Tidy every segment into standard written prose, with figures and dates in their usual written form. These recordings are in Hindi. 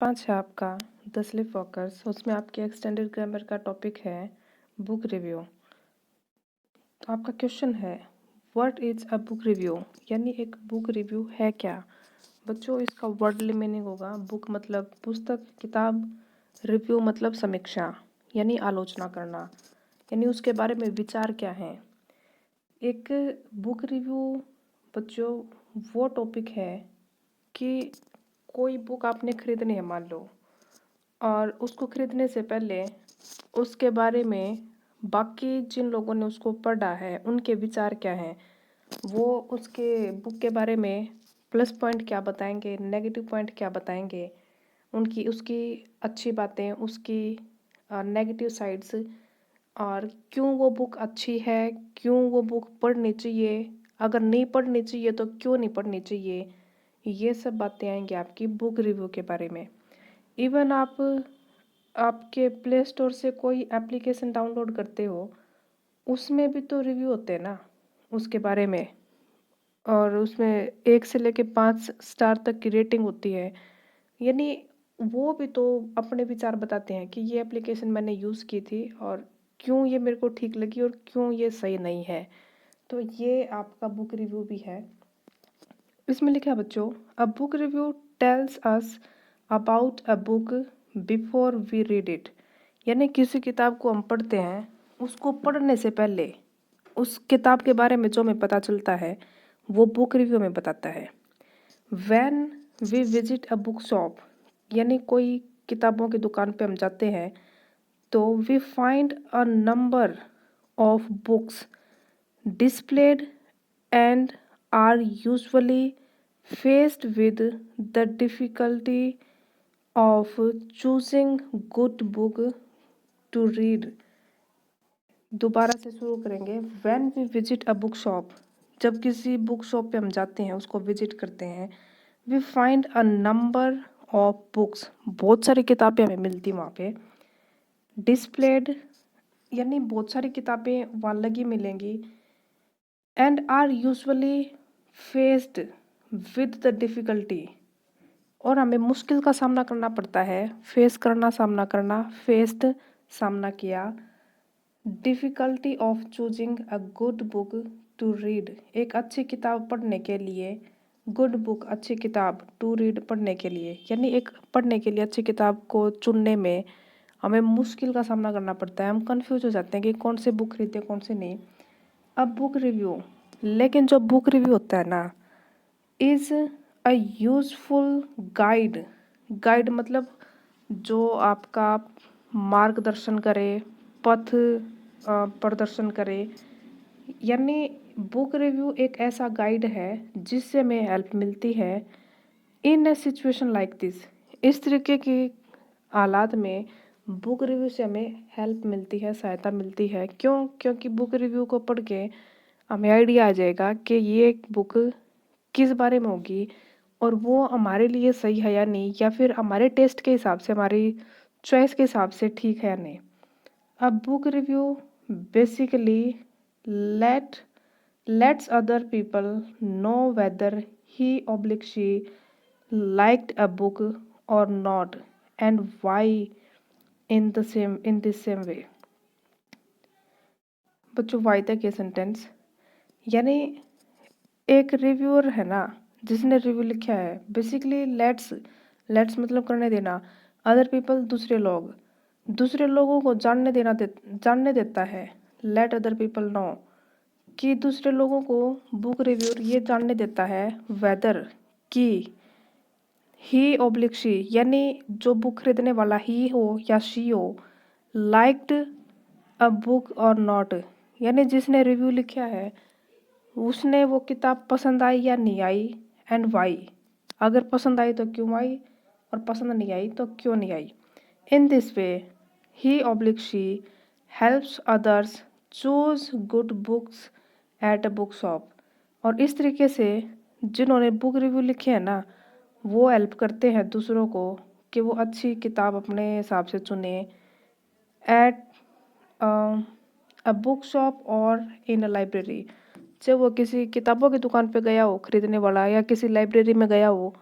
5 है आपका द स्लीप वॉकर्स। उसमें आपके एक्सटेंडेड ग्रामर का टॉपिक है बुक रिव्यू। तो आपका क्वेश्चन है what is a book review, यानी एक बुक रिव्यू है क्या। बच्चों, इसका वर्डली मीनिंग होगा बुक मतलब पुस्तक, किताब, रिव्यू मतलब समीक्षा यानी आलोचना करना, यानी उसके बारे में विचार क्या है। एक बुक रिव्यू बच्चों वो टॉपिक है कि कोई बुक आपने खरीदनी है मान लो, और उसको खरीदने से पहले उसके बारे में बाकी जिन लोगों ने उसको पढ़ा है उनके विचार क्या हैं, वो उसके बुक के बारे में प्लस पॉइंट क्या बताएंगे, नेगेटिव पॉइंट क्या बताएंगे, उनकी उसकी अच्छी बातें, उसकी नेगेटिव साइड्स, और क्यों वो बुक अच्छी है, क्यों वो बुक पढ़नी चाहिए, अगर नहीं पढ़नी चाहिए तो क्यों नहीं पढ़नी चाहिए। ये सब बातें आएंगी आपकी बुक रिव्यू के बारे में। इवन आप आपके प्ले स्टोर से कोई एप्लीकेशन डाउनलोड करते हो, उसमें भी तो रिव्यू होते हैं ना उसके बारे में, और उसमें 1 से लेके 5 स्टार तक की रेटिंग होती है। यानी वो भी तो अपने विचार बताते हैं कि ये एप्लीकेशन मैंने यूज़ की थी और क्यों ये मेरे को ठीक लगी और क्यों ये सही नहीं है। तो ये आपका बुक रिव्यू भी है। इसमें लिखा है बच्चों, a book review tells us about a book before we read it, यानी किसी किताब को हम पढ़ते हैं, उसको पढ़ने से पहले उस किताब के बारे में जो हमें पता चलता है वो बुक रिव्यू में बताता है। When we visit a book shop, यानी कोई किताबों की दुकान पे हम जाते हैं, तो we find a number of books displayed and are usually faced with the difficulty of choosing good book to read। दोबारा से शुरू करेंगे। When we visit a book shop, जब किसी बुक शॉप पे हम जाते हैं, उसको विजिट करते हैं, we find a number of books, बहुत सारी किताबें हमें मिलती वहाँ पे। displayed यानी बहुत सारी किताबें वहाँ लगी मिलेंगी, and are usually faced with the difficulty, और हमें मुश्किल का सामना करना पड़ता है। फेस करना, सामना करना, फेस्ड सामना किया। Difficulty of choosing a good book to read, एक अच्छी किताब पढ़ने के लिए। गुड बुक अच्छी किताब, टू रीड पढ़ने के लिए, यानी एक पढ़ने के लिए अच्छी किताब को चुनने में हमें मुश्किल का सामना करना पड़ता है। हम कंफ्यूज हो जाते हैं कि कौन से बुक खरीदें कौन से नहीं। अब बुक रिव्यू, लेकिन जो बुक रिव्यू होता है ना, is a useful guide. Guide मतलब जो आपका मार्गदर्शन करे, पथ प्रदर्शन करे। यानी बुक रिव्यू एक ऐसा गाइड है जिससे हमें हेल्प मिलती है इन अ सिचुएशन लाइक दिस। इस तरीके की हालात में बुक रिव्यू से हमें हेल्प मिलती है, सहायता मिलती है। क्यों? क्योंकि बुक रिव्यू को पढ़ के हमें आइडिया आ जाएगा कि ये बुक किस बारे में होगी और वो हमारे लिए सही है या नहीं, या फिर हमारे टेस्ट के हिसाब से, हमारी चॉइस के हिसाब से ठीक है या नहीं। अब book review basically let let's other people know whether he oblique she liked a book or not and why in this same way। बच्चों, वाई तक ये सेंटेंस, यानी एक रिव्यूअर है ना जिसने रिव्यू लिखा है, बेसिकली लेट्स लेट्स मतलब करने देना, अदर पीपल दूसरे लोगों को जानने देता है। लेट अदर पीपल नो, कि दूसरे लोगों को बुक रिव्यूअर ये जानने देता है वेदर, कि ही ऑब्लिक शी, यानी जो बुक खरीदने वाला ही हो या शी हो, लाइक्ड अ बुक और नॉट, यानी जिसने रिव्यू लिखा है उसने वो किताब पसंद आई या नहीं आई, एंड वाई, अगर पसंद आई तो क्यों आई, और पसंद नहीं आई तो क्यों नहीं आई। In this way he oblique she helps others choose good books at a book shop. और इस तरीके से जिन्होंने बुक रिव्यू लिखे हैं ना, वो हेल्प करते हैं दूसरों को कि वो अच्छी किताब अपने हिसाब से चुने एट अ बुक शॉप और इन अ लाइब्रेरी। जब वो किसी किताबों की दुकान पे गया हो खरीदने वाला, या किसी लाइब्रेरी में गया हो,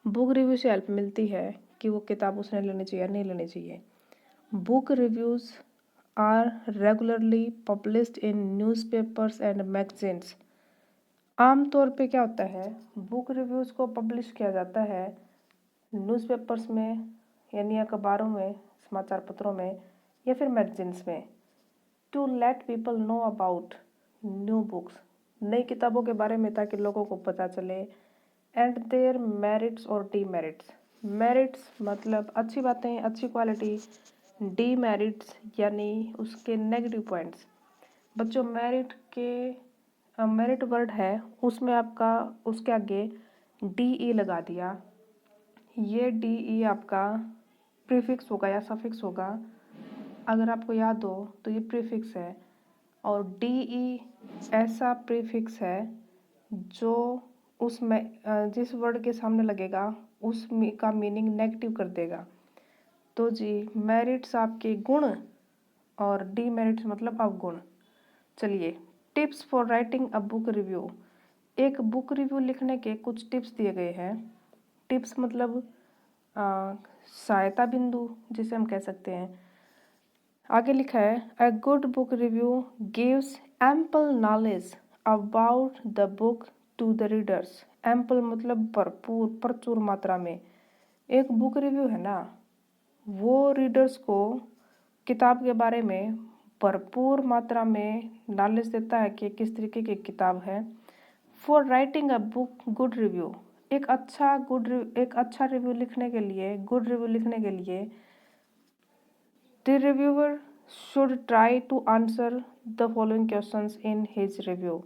बुक रिव्यू से हेल्प मिलती है कि वो किताब उसने लेनी चाहिए या नहीं लेनी चाहिए। Book reviews are regularly published in newspapers and magazines. आमतौर पे क्या होता है, बुक रिव्यूज़ को पब्लिश किया जाता है न्यूज़पेपर्स में यानी अखबारों में, समाचार पत्रों में या फिर मैगजीन्स में, to let people know about new books, नई किताबों के बारे में, ताकि लोगों को पता चले, एंड देयर मेरिट्स और डीमेरिट्स। मेरिट्स मतलब अच्छी बातें, अच्छी क्वालिटी, डीमेरिट्स यानी उसके नेगेटिव पॉइंट्स। बच्चों मेरिट वर्ड है उसमें आपका उसके आगे डी लगा दिया। ये डी आपका प्रीफिक्स होगा या सफिक्स होगा। अगर आपको याद हो तो ये प्रीफिक्स है, और डी ऐसा प्रीफिक्स है जो उसमें जिस वर्ड के सामने लगेगा उस का मीनिंग नेगेटिव कर देगा। तो जी मेरिट्स आपके गुण और डीमेरिट्स मतलब अवगुण। चलिए, tips for writing a book review. एक बुक रिव्यू लिखने के कुछ टिप्स दिए गए हैं। टिप्स मतलब सहायता बिंदु जिसे हम कह सकते हैं। आगे लिखा है a good book review gives ample knowledge about the book to the readers. Ample मतलब भरपूर, प्रचुर मात्रा में। एक बुक रिव्यू है ना, वो रीडर्स को किताब के बारे में भरपूर मात्रा में नॉलेज देता है कि किस तरीके की किताब है। For writing a book good review, एक अच्छा रिव्यू लिखने के लिए, गुड रिव्यू लिखने के लिए, the reviewer should try to answer the following questions in his review.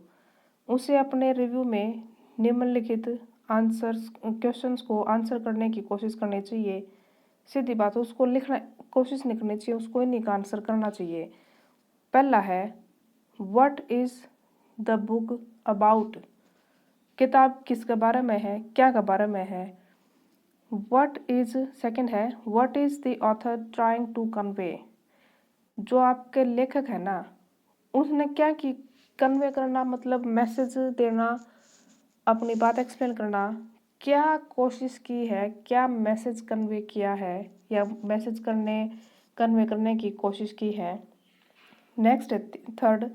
उसे अपने रिव्यू में निम्नलिखित क्वेश्चंस को आंसर करने की कोशिश करनी चाहिए। सीधी बात, उसको लिखना कोशिश नहीं करनी चाहिए, उसको इन्हीं का आंसर करना चाहिए। पहला है what is the book about, किताब किसके बारे में है, क्या के बारे में है। व्हाट इज सेकंड है what is the author trying to convey, जो आपके लेखक है ना उसने क्या की कन्वे करना मतलब मैसेज देना, अपनी बात एक्सप्लेन करना, क्या कोशिश की है, क्या मैसेज कन्वे किया है या मैसेज कन्वे करने की कोशिश की है। नेक्स्ट है third,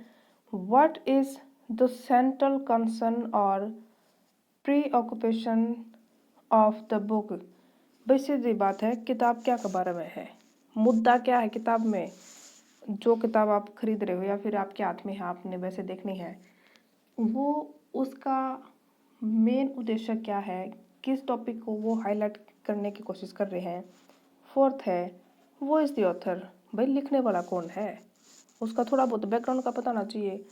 what is the central concern or preoccupation of the book. भाई सीधी बात है, किताब क्या के बारे में है, मुद्दा क्या है किताब में, जो किताब आप खरीद रहे हो या फिर आपके हाथ में है, आपने वैसे देखनी है, वो उसका मेन उद्देश्य क्या है, किस टॉपिक को वो हाईलाइट करने की कोशिश कर रहे हैं। फोर्थ है वो इज़ द ऑथर, भाई लिखने वाला कौन है, उसका थोड़ा बहुत बैकग्राउंड का पता होना चाहिए,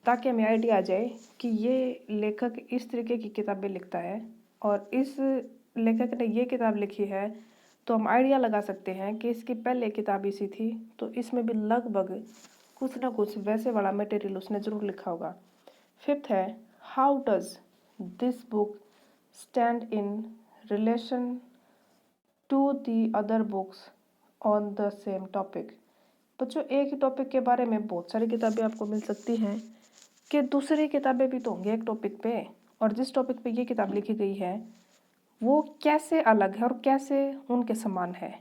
ताकि हमें आइडिया आ जाए कि ये लेखक इस तरीके की किताबें लिखता है और इस लेखक ने ये किताब लिखी है, तो हम आइडिया लगा सकते हैं कि इसकी पहले किताब इसी थी, तो इसमें भी लगभग कुछ ना कुछ वैसे वाला मटेरियल उसने ज़रूर लिखा होगा। फिफ्थ है how does this book stand in relation to the other books on the same topic. बच्चों एक ही टॉपिक के बारे में बहुत सारी किताबें आपको मिल सकती हैं कि दूसरी किताबें भी तो होंगी एक टॉपिक पे, और जिस टॉपिक पे ये किताब लिखी गई है वो कैसे अलग है और कैसे उनके समान है,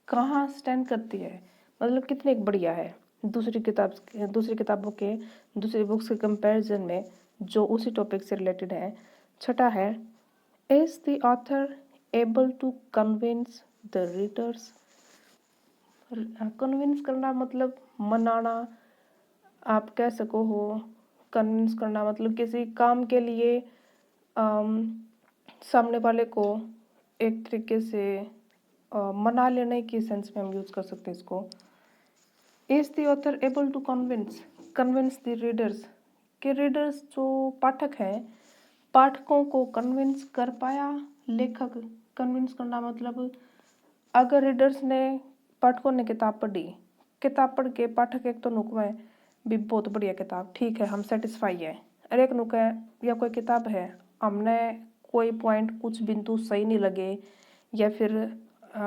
कहाँ स्टैंड करती है, मतलब कितनी बढ़िया है दूसरी किताबों के दूसरी बुक्स के कंपैरिजन में जो उसी टॉपिक से रिलेटेड है। छठा है is the author able to convince the readers. Convince करना मतलब मनाना, आप कह सको हो। कन्विंस करना मतलब किसी काम के लिए सामने वाले को एक तरीके से मना लेने की सेंस में हम यूज कर सकते हैं इसको। Is the author able to convince the readers, के रीडर्स जो पाठक हैं, पाठकों को कन्विंस कर पाया लेखक। कन्विंस करना मतलब अगर रीडर्स ने, पाठकों ने किताब पढ़ के पाठक एक तो नुक में भी बहुत बढ़िया किताब, ठीक है हम सेटिस्फाई है, और एक नुक है या कोई किताब है हमने कोई पॉइंट कुछ बिंदु सही नहीं लगे, या फिर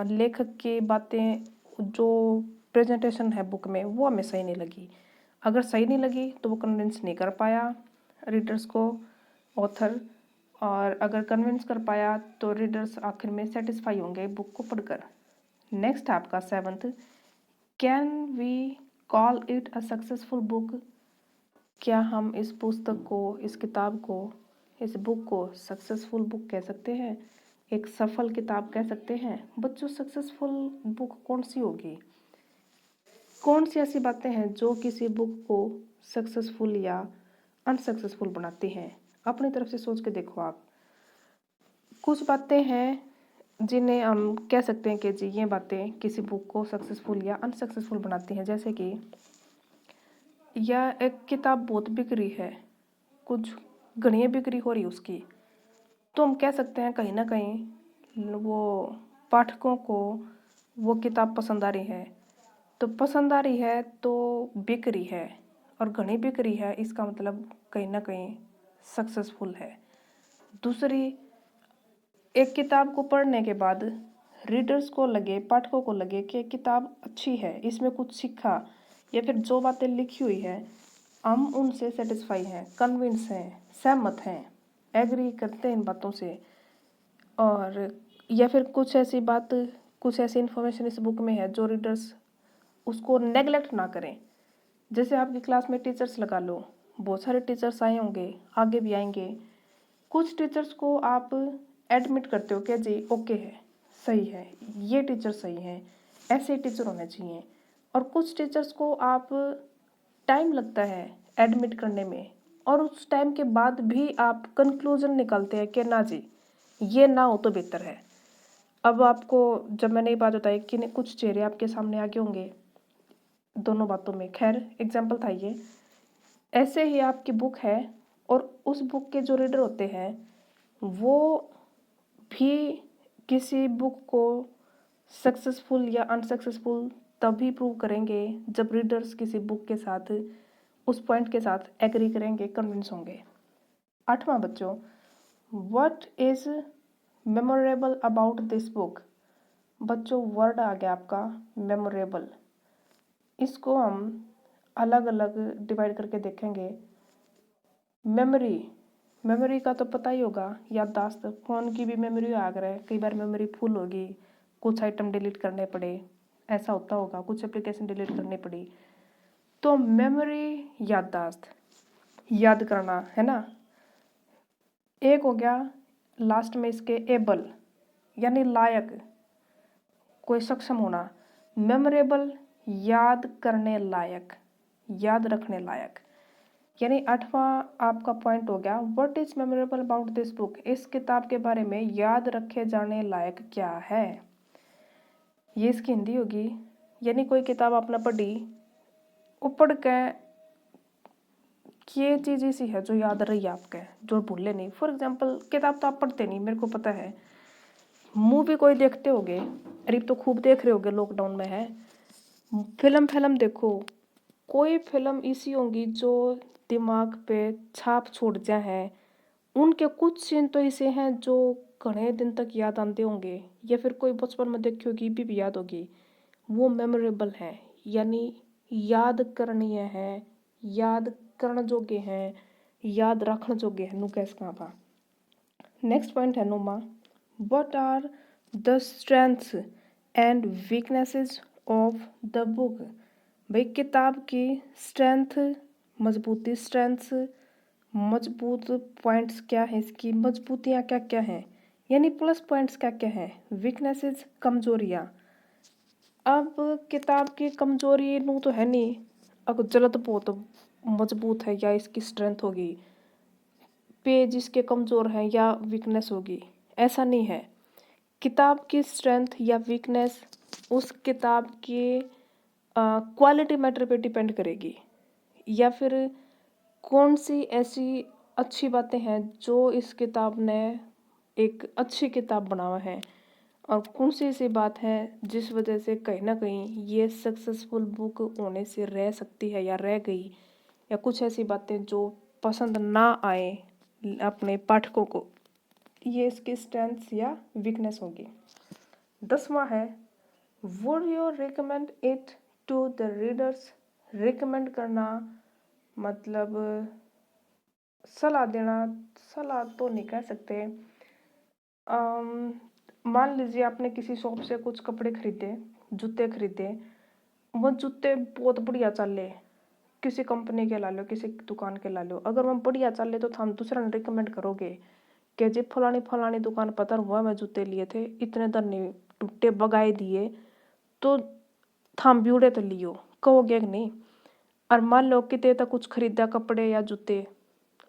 लेखक की बातें जो प्रेजेंटेशन है बुक में वो हमें सही नहीं लगी। अगर सही नहीं लगी तो वो कन्विंस नहीं कर पाया रीडर्स को ऑथर, और अगर कन्विंस कर पाया तो रीडर्स आखिर में सेटिस्फाई होंगे बुक को पढ़कर। नेक्स्ट है आपका 7th, can we call it a successful book? क्या हम इस पुस्तक को, इस किताब को, इस बुक को सक्सेसफुल बुक कह सकते हैं, एक सफल किताब कह सकते हैं? बच्चों, सक्सेसफुल बुक कौन सी होगी? कौन सी ऐसी बातें हैं जो किसी बुक को सक्सेसफुल या अनसक्सेसफुल बनाती हैं? अपनी तरफ से सोच के देखो आप। कुछ बातें हैं जिन्हें हम कह सकते हैं कि जी ये बातें किसी बुक को सक्सेसफुल या अनसक्सेसफुल बनाती हैं। जैसे कि यह एक किताब बहुत बिक रही है, कुछ घनी बिक्री हो रही उसकी, तो हम कह सकते हैं कहीं ना कहीं वो पाठकों को वो किताब पसंद आ रही है। तो पसंद आ रही है तो बिक रही है, और घनी बिक रही है इसका मतलब कहीं ना कहीं सक्सेसफुल है। दूसरी, एक किताब को पढ़ने के बाद रीडर्स को लगे, पाठकों को लगे कि किताब अच्छी है, इसमें कुछ सीखा, या फिर जो बातें लिखी हुई है हम उनसे सेटिस्फाई हैं, कन्विंस हैं, सहमत हैं, एग्री करते हैं इन बातों से। और या फिर कुछ ऐसी बात, कुछ ऐसी इन्फॉर्मेशन इस बुक में है जो रीडर्स उसको नेगलेक्ट ना करें। जैसे आपकी क्लास में टीचर्स लगा लो, बहुत सारे टीचर्स आए होंगे, आगे भी आएंगे। कुछ टीचर्स को आप एडमिट करते हो कि जी ओके है, सही है, ये टीचर सही है, ऐसे टीचर होने चाहिए। और कुछ टीचर्स को आप टाइम लगता है एडमिट करने में, और उस टाइम के बाद भी आप कंक्लूजन निकालते हैं कि ना जी ये ना हो तो बेहतर है। अब आपको जब मैंने ये बात बताई कि कुछ चेहरे आपके सामने आगे होंगे दोनों बातों में, खैर एग्जाम्पल था ये। ऐसे ही आपकी बुक है और उस बुक के जो रीडर होते हैं वो भी किसी बुक को सक्सेसफुल या अनसक्सेसफुल तभी प्रूव करेंगे जब रीडर्स किसी बुक के साथ, उस पॉइंट के साथ एग्री करेंगे, कन्विंस होंगे। 8वां बच्चों, what is memorable about this book? बच्चों, वर्ड आ गया आपका मेमोरेबल। इसको हम अलग अलग डिवाइड करके देखेंगे। मेमोरी, मेमोरी का तो पता ही होगा, याददाश्त। फ़ोन की भी मेमोरी आ गया है, कई बार मेमोरी फुल होगी, कुछ आइटम डिलीट करने पड़े, ऐसा होता होगा, कुछ एप्लीकेशन डिलीट करनी पड़ी। तो मेमोरी, याददाश्त, याद करना, है ना। एक हो गया लास्ट में इसके एबल, यानी लायक, कोई सक्षम होना। मेमोरेबल, याद करने लायक, याद रखने लायक। यानी 8वां आपका पॉइंट हो गया, what is memorable about this book? इस किताब के बारे में याद रखे जाने लायक क्या है? ये इसकी हिंदी होगी। यानी कोई किताब आपने पढ़ी, वो पढ़ के ये चीज़ ऐसी है जो याद रही आपके, जो भूले नहीं। फॉर एग्जाम्पल, किताब तो आप पढ़ते नहीं, मेरे को पता है। मूवी कोई देखते होगे, अरे तो खूब देख रहे होगे, लॉकडाउन में है। फिल्म देखो, कोई फिल्म ऐसी होंगी जो दिमाग पे छाप छोड़ जाए हैं। उनके कुछ सीन तो ऐसे हैं जो घने दिन तक याद आते होंगे, या फिर कोई बचपन में देखी होगी भी याद होगी, वो मेमोरेबल है, यानी याद करणीय है, याद करण जोगे हैं, याद रखण जोगे हैं, नु कैस कहाँ पा। नेक्स्ट पॉइंट है 9वां, what are the strengths and weaknesses of the book? भाई किताब की स्ट्रेंथ, मजबूती, स्ट्रेंथ्स, मजबूत पॉइंट्स क्या है, इसकी मजबूतियाँ क्या क्या हैं, यानी प्लस पॉइंट्स क्या क्या हैं, वीकनेसेस, कमजोरियाँ। अब किताब की कमजोरी नू तो है नहीं, अगर जरूरत बहुत मजबूत है या इसकी स्ट्रेंथ होगी, पेज इसके कमज़ोर हैं या वीकनेस होगी, ऐसा नहीं है। किताब की स्ट्रेंथ या वीकनेस उस किताब की क्वालिटी मैटर पे डिपेंड करेगी, या फिर कौन सी ऐसी अच्छी बातें हैं जो इस किताब ने एक अच्छी किताब बनावा है, और कौन सी ऐसी बात है जिस वजह से कहीं ना कहीं ये सक्सेसफुल बुक होने से रह सकती है या रह गई, या कुछ ऐसी बातें जो पसंद ना आए अपने पाठकों को, ये इसकी स्ट्रेंथ या वीकनेस होगी। 10वां है, would you recommend it to the readers? Recommend करना मतलब सलाह देना, सलाह तो नहीं कह सकते। मान लीजिए आपने किसी शॉप से कुछ कपड़े खरीदे, जूते खरीदे, वो जूते बहुत बढ़िया चले, किसी कंपनी के ला लो, किसी दुकान के ला लो। अगर वो बढ़िया चले तो हम दूसरा ने रिकमेंड करोगे कि जी फलानी फलानी दुकान पता हुआ मैं जूते लिए थे, इतने दर नहीं, टूटे बगाए दिए, तो थाम ब्यूड़े तो लियो, कहोगे कि नहीं। और मान लो कि ते कुछ खरीदा कपड़े या जूते,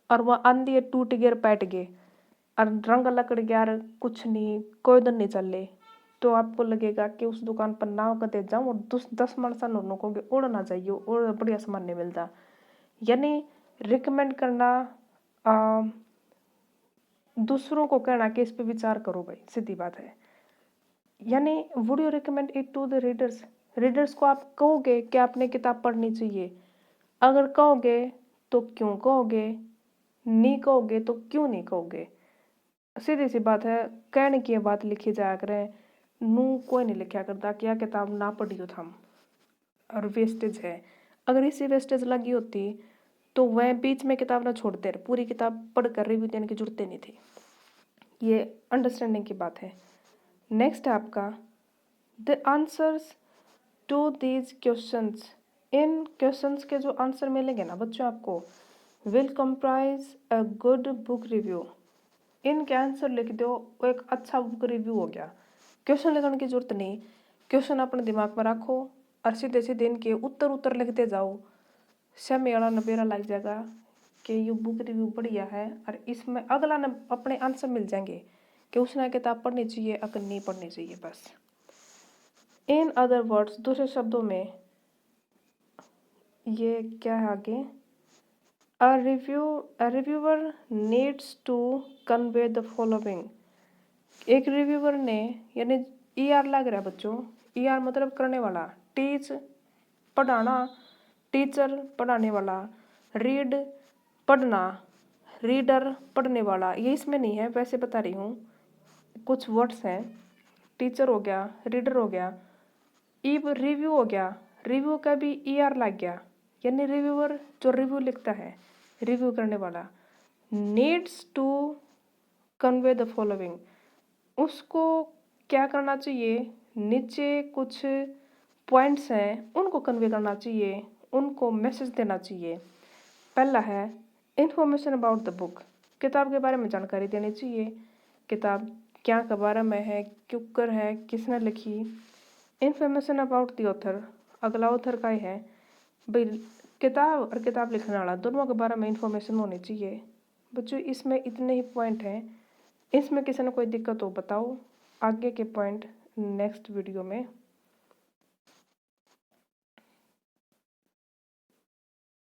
और वह आंधी टूट गए, पैट गए, और रंग लकड़ गया, और कुछ नहीं, कोई दिन नहीं चले, तो आपको लगेगा कि उस दुकान पर ना कदे जाऊँ और 10 मानसा नोनो को उड़ना चाहिए, और बढ़िया सामान नहीं मिलता। यानी रिकमेंड करना, दूसरों को कहना कि इस पे विचार करो भाई, सीधी बात है। यानी would you recommend it to the readers, readers को आप कहोगे कि आपने किताब पढ़नी चाहिए। अगर कहोगे तो क्यों कहोगे, नहीं कहोगे तो क्यों नहीं कहोगे। सीधी सी बात है, कहने की बात लिखी जाया करे, नू कोई नहीं लिखा करता क्या किताब ना पढ़ियो थम, और वेस्टेज है। अगर इसी वेस्टेज लगी होती तो वह बीच में किताब ना छोड़ते, पूरी किताब पढ़कर रिव्यू देने की जरूरत नहीं थी। ये अंडरस्टैंडिंग की बात है। नेक्स्ट है आपका the answers to these questions. इन क्वेश्चंस के जो आंसर मिलेंगे ना बच्चों आपको, will comprise a good book review. इनके आंसर लिख दो, वो एक अच्छा बुक रिव्यू हो गया। क्वेश्चन लिखने की जरूरत नहीं, क्वेश्चन अपने दिमाग में रखो और सीधे सीधे इनके उत्तर उत्तर लिखते जाओ। समय वाला नबेरा लग जाएगा कि ये बुक रिव्यू बढ़िया है, और इसमें अगला न अपने आंसर मिल जाएंगे कि उसने किताब पढ़नी चाहिए अगर नहीं पढ़नी चाहिए। बस इन अदर वर्ड्स, दूसरे शब्दों में, ये क्या है आगे, A reviewer needs to convey the following। एक रिव्यूअर ने, यानी ER लग रहा है बच्चों, ER मतलब करने वाला, टीच पढ़ाना, टीचर पढ़ाने वाला, रीड पढ़ना, रीडर पढ़ने वाला। ये इसमें नहीं है, वैसे बता रही हूँ, कुछ वर्ड्स हैं। टीचर हो गया, रीडर हो गया, इब रिव्यू हो गया, रिव्यू का भी ER लग गया, यानी रिव्यूअर जो रिव्यू लिखता है, रिव्यू करने वाला, needs to convey the following, उसको क्या करना चाहिए, नीचे कुछ पॉइंट्स हैं उनको कन्वे करना चाहिए, उनको मैसेज देना चाहिए। पहला है इंफॉर्मेशन अबाउट द बुक, किताब के बारे में जानकारी देनी चाहिए, किताब क्या के बारे में है, क्यों कर है, किसने लिखी। इंफॉर्मेशन अबाउट द ऑथर, अगला ऑथर का ही है भाई, किताब और किताब लिखने वाला दोनों के बारे में इंफॉर्मेशन होनी चाहिए। बच्चों इसमें इतने ही पॉइंट हैं, इसमें किसी ने कोई दिक्कत हो बताओ, आगे के पॉइंट नेक्स्ट वीडियो में